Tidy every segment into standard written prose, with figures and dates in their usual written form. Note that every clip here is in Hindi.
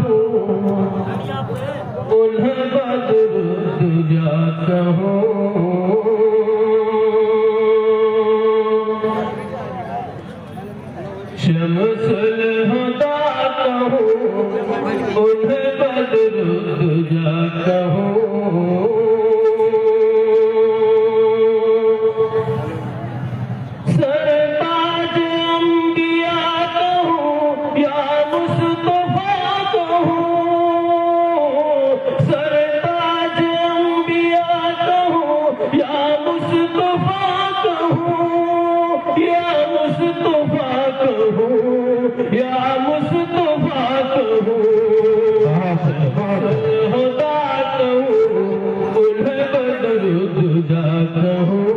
कहूँ, उन्हें बदरुद्दुजा कहूँ। शम्सुल हुदा कहूँ, उन्हें बदरुद्दुजा कहूँ। सरताज अंबिया कहूँ या मुस्तफा कहूँ, सरताज अंबिया कहूँ या मुस्तफा कहूँ, या मुस्तफा कहूँ, या मुस्तफा कहूँ। खुदा कहूँ, उन्हें बदरुद्दुजा कहूँ।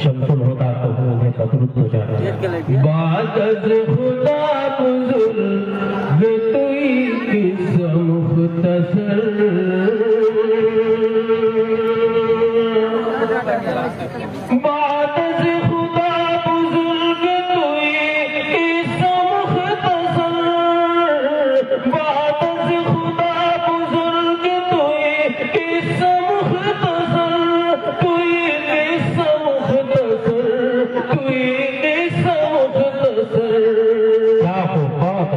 शम्सुल हुदा कहूँ, उन्हें बदरुद्दुजा कहूँ। बादज खुदा बुजुर्ग तुई किस्सा मुख्तसर, बादज खुदा बुजुर्ग तुई किस्सा मुख्तसर, बादज खुदा बुजुर्ग तुई किस्सा मुख्तसर, तुई किस्सा मुख्तसर, तुई किस्सा मुख्तसर।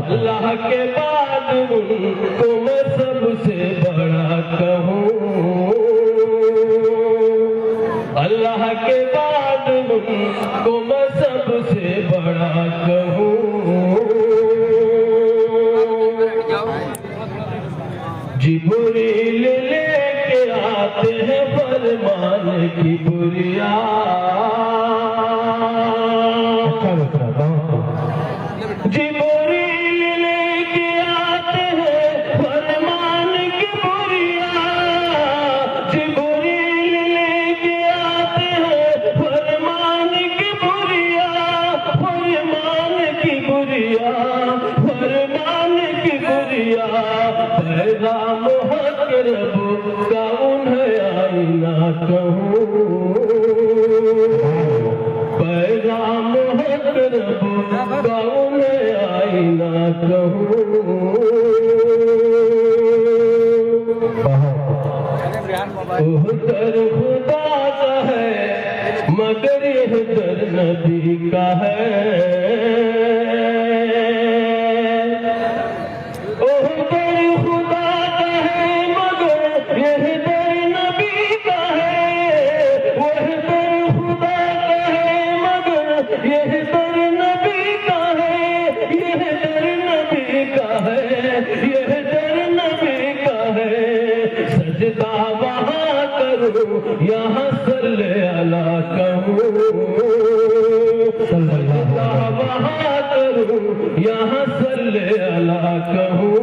अल्लाह के बाद उनको मैं सबसे बड़ा कहूँ, अल्लाह के बाद उनको मैं सबसे बड़ा कहूँ। जिब्रील लेके आते हैं फरमान की बुरिया, जिब्रील लेके आते हैं फरमान की बुरिया, जिब्रील लेके आते हैं फरमान की बुरिया, फरमान की बुरिया, फरमान की बुरिया। पैगाम हक रब का उन्हें आईना कहूँ, पैगाम हक रब का उन्हें आईना कहूँ। दर खुदा का है मगर यह दर नबी का है, ओह दर खुदा का है मगर यह दर नबी का है, वह दर खुदा का है मगर यह दर नबी का है, यह दर नबी का है, यह दर नबी का है। सजदा वहाँ करूँ यहाँ सल्ले अला कहूँ, सजदा वहाँ करूँ यहाँ सल्ले अला कहूँ।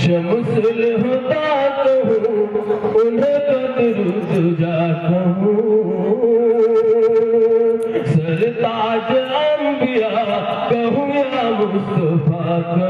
शम्सुल हुदा कहूँ, उन्हें बदरुद्दुजा कहूँ। सरताज अंबिया कहूँ या मुस्तफा कहूँ।